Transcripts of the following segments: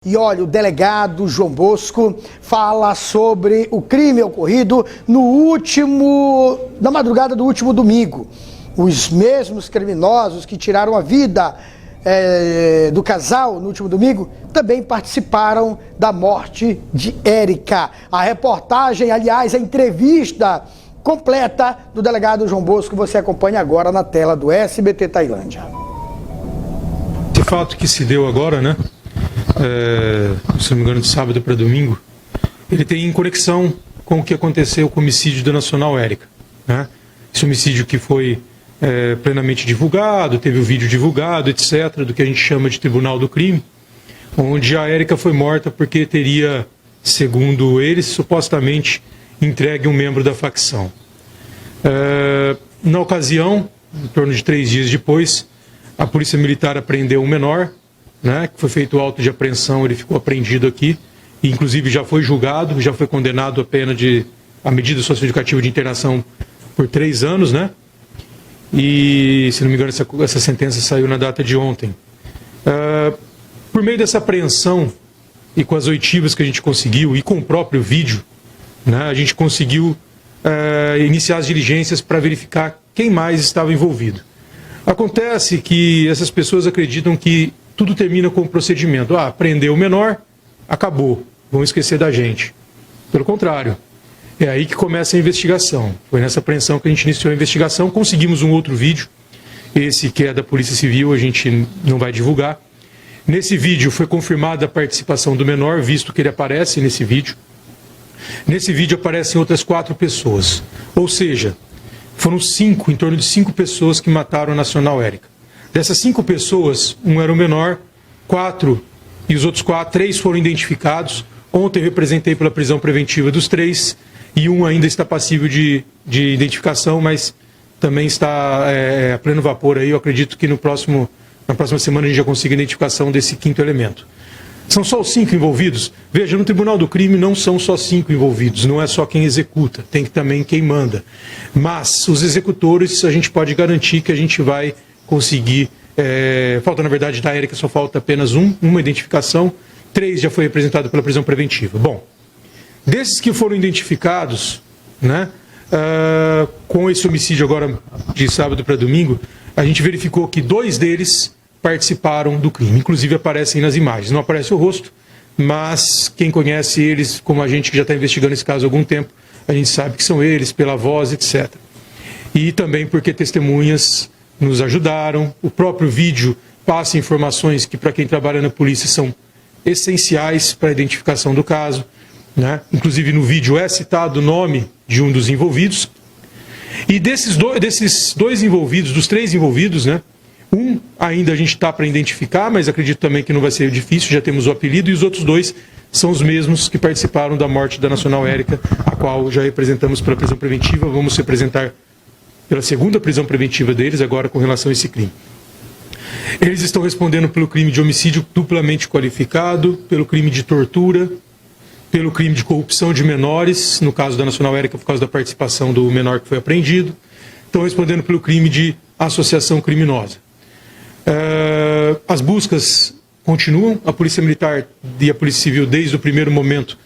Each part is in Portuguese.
E olha, o delegado João Bosco fala sobre o crime ocorrido na madrugada do último domingo. Os mesmos criminosos que tiraram a vida do casal no último domingo também participaram da morte de Érica. A reportagem, aliás, a entrevista completa do delegado João Bosco você acompanha agora na tela do SBT Tailândia. Esse fato que se deu agora, né? Se não me engano, de sábado para domingo, ele tem conexão com o que aconteceu com o homicídio da Nacional Érica, né? Esse homicídio que foi plenamente divulgado, teve o vídeo divulgado, etc., do que a gente chama de Tribunal do Crime, onde a Érica foi morta porque teria, segundo eles, supostamente entregue um membro da facção. Na ocasião, em torno de 3 dias depois, a Polícia Militar apreendeu um menor, né, que foi feito o auto de apreensão, ele ficou apreendido aqui, e inclusive já foi julgado, já foi condenado a medida socioeducativa de internação por 3 anos, né? E, se não me engano, essa sentença saiu na data de ontem. Por meio dessa apreensão e com as oitivas que a gente conseguiu, e com o próprio vídeo, né, a gente conseguiu iniciar as diligências para verificar quem mais estava envolvido. Acontece que essas pessoas acreditam que tudo termina com o procedimento. Prendeu o menor, acabou, vão esquecer da gente. Pelo contrário, é aí que começa a investigação. Foi nessa apreensão que a gente iniciou a investigação, conseguimos um outro vídeo, esse que é da Polícia Civil, a gente não vai divulgar. Nesse vídeo foi confirmada a participação do menor, visto que ele aparece nesse vídeo. Nesse vídeo aparecem outras 4 pessoas, ou seja, foram em torno de 5 pessoas que mataram a Nacional Érica. Dessas 5 pessoas, um era o menor, 4 e os outros 3 foram identificados. Ontem eu representei pela prisão preventiva dos 3 e um ainda está passível de identificação, mas também está a pleno vapor aí. Eu acredito que na próxima semana a gente já consiga a identificação desse 5º elemento. São só os 5 envolvidos? Veja, no Tribunal do Crime não são só 5 envolvidos, não é só quem executa, tem que também quem manda. Mas os executores, a gente pode garantir que a gente vai conseguir, falta na verdade da Érica, só falta apenas uma identificação, 3 já foi representado pela prisão preventiva. Bom, desses que foram identificados, né, com esse homicídio agora de sábado para domingo, a gente verificou que 2 deles participaram do crime, inclusive aparecem nas imagens, não aparece o rosto, mas quem conhece eles, como a gente que já está investigando esse caso há algum tempo, a gente sabe que são eles, pela voz, etc. E também porque testemunhas nos ajudaram, o próprio vídeo passa informações que para quem trabalha na polícia são essenciais para a identificação do caso, né? Inclusive no vídeo é citado o nome de um dos envolvidos, e desses dois envolvidos, dos 3 envolvidos, né, um ainda a gente está para identificar, mas acredito também que não vai ser difícil, já temos o apelido, e os outros 2 são os mesmos que participaram da morte da Nacional Érica, a qual já representamos pela prisão preventiva, vamos representar pela 2ª prisão preventiva deles, agora com relação a esse crime. Eles estão respondendo pelo crime de homicídio duplamente qualificado, pelo crime de tortura, pelo crime de corrupção de menores, no caso da Nacional Érica, por causa da participação do menor que foi apreendido, estão respondendo pelo crime de associação criminosa. As buscas continuam, a Polícia Militar e a Polícia Civil, desde o primeiro momento,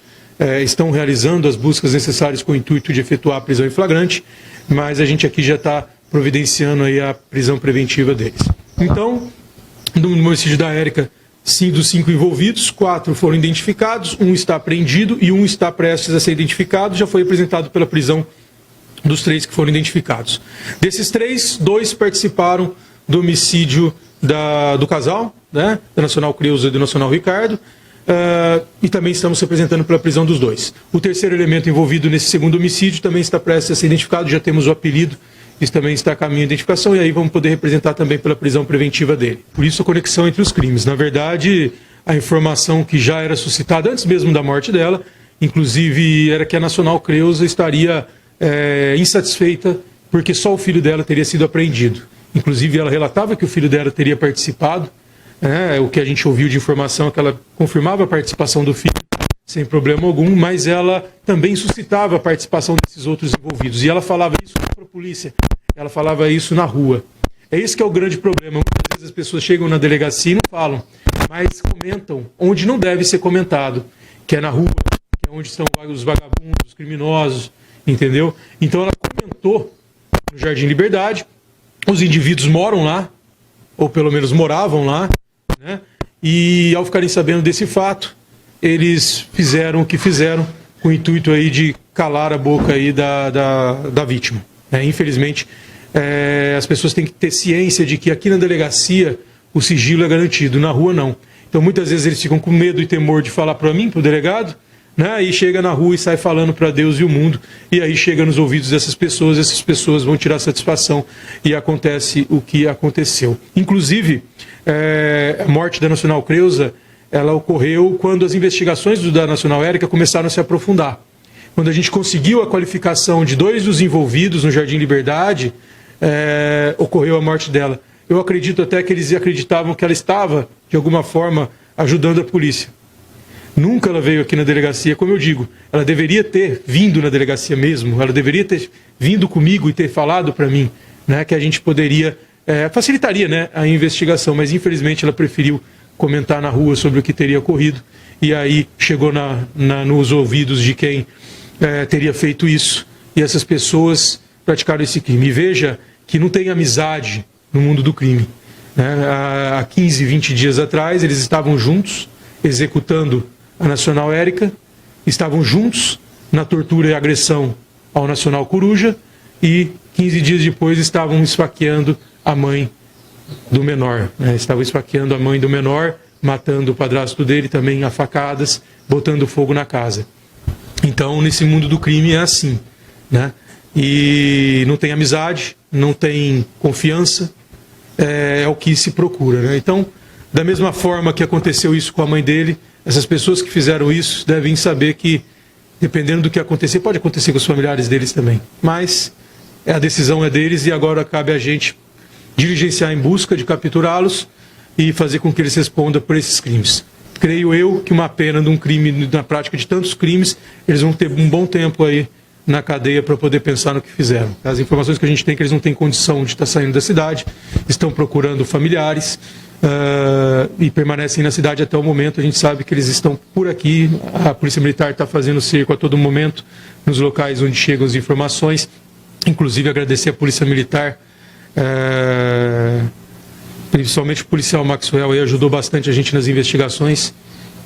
estão realizando as buscas necessárias com o intuito de efetuar a prisão em flagrante, mas a gente aqui já está providenciando aí a prisão preventiva deles. Então, no homicídio da Érica, dos 5 envolvidos, 4 foram identificados, 1 está apreendido e 1 está prestes a ser identificado, já foi apresentado pela prisão dos 3 que foram identificados. Desses 3, 2 participaram do homicídio do casal, né, da Nacional Creuza e do Nacional Ricardo, e também estamos representando pela prisão dos 2. O 3º elemento envolvido nesse 2º homicídio também está prestes a ser identificado, já temos o apelido, isso também está a caminho de identificação, e aí vamos poder representar também pela prisão preventiva dele. Por isso a conexão entre os crimes. Na verdade, a informação que já era suscitada antes mesmo da morte dela, inclusive era que a Nacional Creuza estaria insatisfeita porque só o filho dela teria sido apreendido. Inclusive ela relatava que o filho dela teria participado, o que a gente ouviu de informação é que ela confirmava a participação do filho sem problema algum, mas ela também suscitava a participação desses outros envolvidos. E ela falava isso para a polícia, ela falava isso na rua. É isso que é o grande problema. Muitas vezes as pessoas chegam na delegacia e não falam. mas comentam onde não deve ser comentado, que é na rua, que é onde estão os vagabundos, os criminosos, entendeu? Então ela comentou no Jardim Liberdade, os indivíduos moram lá, ou pelo menos moravam lá, né? E ao ficarem sabendo desse fato, eles fizeram o que fizeram, com o intuito aí de calar a boca aí da vítima. Infelizmente, as pessoas têm que ter ciência de que aqui na delegacia o sigilo é garantido, na rua não. Então muitas vezes eles ficam com medo e temor de falar para mim, para o delegado, né? E chega na rua e sai falando para Deus e o mundo, e aí chega nos ouvidos dessas pessoas, essas pessoas vão tirar satisfação e acontece o que aconteceu. Inclusive, a morte da Nacional Creuza, ela ocorreu quando as investigações da Nacional Érica começaram a se aprofundar. Quando a gente conseguiu a qualificação de 2 dos envolvidos no Jardim Liberdade, ocorreu a morte dela. Eu acredito até que eles acreditavam que ela estava, de alguma forma, ajudando a polícia. Nunca ela veio aqui na delegacia, como eu digo, ela deveria ter vindo na delegacia mesmo, ela deveria ter vindo comigo e ter falado para mim, né, que a gente poderia, facilitaria, né, a investigação, mas infelizmente ela preferiu comentar na rua sobre o que teria ocorrido, e aí chegou nos ouvidos de quem teria feito isso, e essas pessoas praticaram esse crime. E veja que não tem amizade no mundo do crime, né? Há 15, 20 dias atrás, eles estavam juntos, executando a Nacional Érica, estavam juntos na tortura e agressão ao Nacional Coruja, e 15 dias depois estavam esfaqueando a mãe do menor, né? Estavam esfaqueando a mãe do menor, matando o padrasto dele também a facadas, botando fogo na casa. Então, nesse mundo do crime é assim, né? E não tem amizade, não tem confiança, é o que se procura, né? Então, da mesma forma que aconteceu isso com a mãe dele, essas pessoas que fizeram isso devem saber que, dependendo do que acontecer, pode acontecer com os familiares deles também. Mas a decisão é deles e agora cabe a gente diligenciar em busca de capturá-los e fazer com que eles respondam por esses crimes. Creio eu que uma pena de um crime, na prática de tantos crimes, eles vão ter um bom tempo aí na cadeia para poder pensar no que fizeram. As informações que a gente tem é que eles não têm condição de estar saindo da cidade, estão procurando familiares e permanecem na cidade até o momento. A gente sabe que eles estão por aqui, a Polícia Militar está fazendo cerco a todo momento nos locais onde chegam as informações, inclusive agradecer a Polícia Militar, principalmente o policial Maxwell, aí ajudou bastante a gente nas investigações,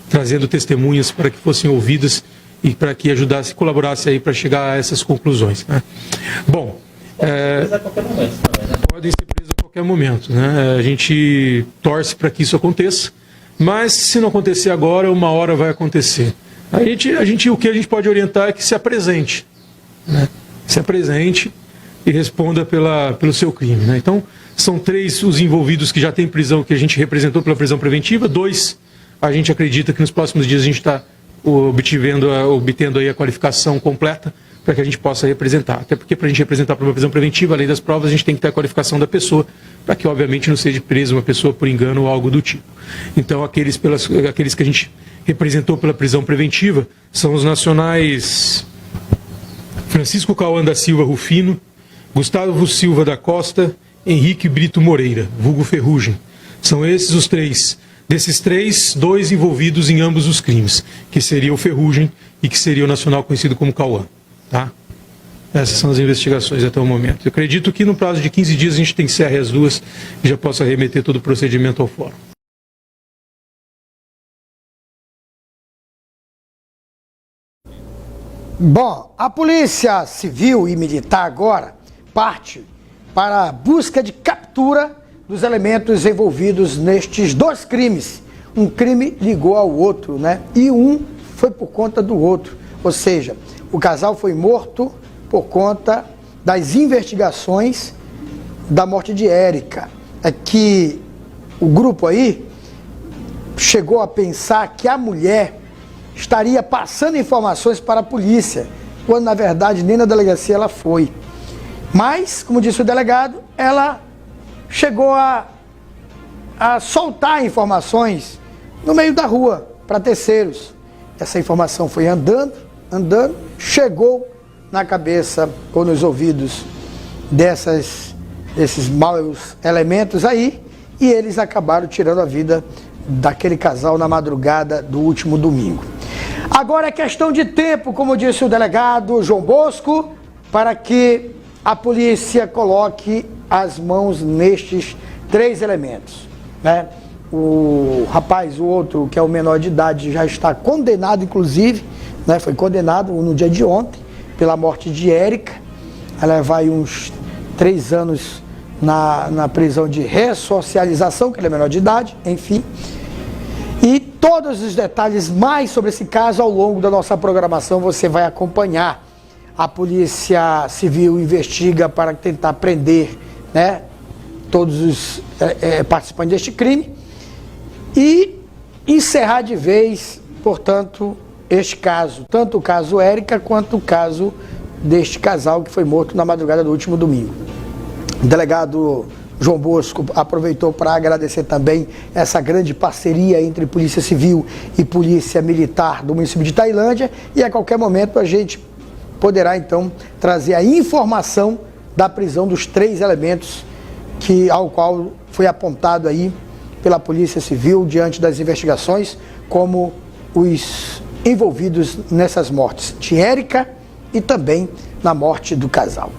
trazendo testemunhas para que fossem ouvidas e para que ajudasse, colaborasse aí para chegar a essas conclusões, né? Bom, podem ser presos a qualquer momento, né? A gente torce para que isso aconteça, mas se não acontecer agora, uma hora vai acontecer. O que a gente pode orientar é que se apresente, né? Se apresente e responda pelo seu crime, né? Então, são 3 os envolvidos que já têm prisão, que a gente representou pela prisão preventiva, 2 a gente acredita que nos próximos dias a gente está obtendo aí a qualificação completa para que a gente possa representar. Até porque para a gente representar para uma prisão preventiva, além das provas, a gente tem que ter a qualificação da pessoa para que, obviamente, não seja presa uma pessoa por engano ou algo do tipo. Então, aqueles que a gente representou pela prisão preventiva são os nacionais Francisco Cauã da Silva Rufino, Gustavo Silva da Costa, Henrique Brito Moreira, vulgo Ferrugem. São esses os 3. Desses 3, 2 envolvidos em ambos os crimes, que seria o Ferrugem e que seria o nacional conhecido como Cauã. Tá? Essas são as investigações até o momento. Eu acredito que no prazo de 15 dias a gente encerre as 2 e já possa remeter todo o procedimento ao fórum. Bom, a Polícia Civil e Militar agora parte para a busca de captura dos elementos envolvidos nestes 2 crimes. Um crime ligou ao outro, né? E um foi por conta do outro. Ou seja, o casal foi morto por conta das investigações da morte de Érica. É que o grupo aí chegou a pensar que a mulher estaria passando informações para a polícia, quando na verdade nem na delegacia ela foi. Mas, como disse o delegado, ela chegou a soltar informações no meio da rua para terceiros. Essa informação foi andando, chegou na cabeça ou nos ouvidos desses maus elementos aí, e eles acabaram tirando a vida daquele casal na madrugada do último domingo. Agora é questão de tempo, como disse o delegado João Bosco, para que a polícia coloque as mãos nestes 3 elementos, né? O rapaz, o outro, que é o menor de idade, já está condenado, inclusive, né? Foi condenado no dia de ontem pela morte de Érica. Ela vai uns 3 anos na prisão de ressocialização, que ele é menor de idade, enfim. E todos os detalhes mais sobre esse caso ao longo da nossa programação você vai acompanhar. A Polícia Civil investiga para tentar prender, né, todos os participantes deste crime e encerrar de vez, portanto, este caso, tanto o caso Érica quanto o caso deste casal que foi morto na madrugada do último domingo. O delegado João Bosco aproveitou para agradecer também essa grande parceria entre Polícia Civil e Polícia Militar do município de Tailândia, e a qualquer momento a gente poderá então trazer a informação da prisão dos 3 elementos ao qual foi apontado aí pela Polícia Civil diante das investigações como os envolvidos nessas mortes de Érica e também na morte do casal.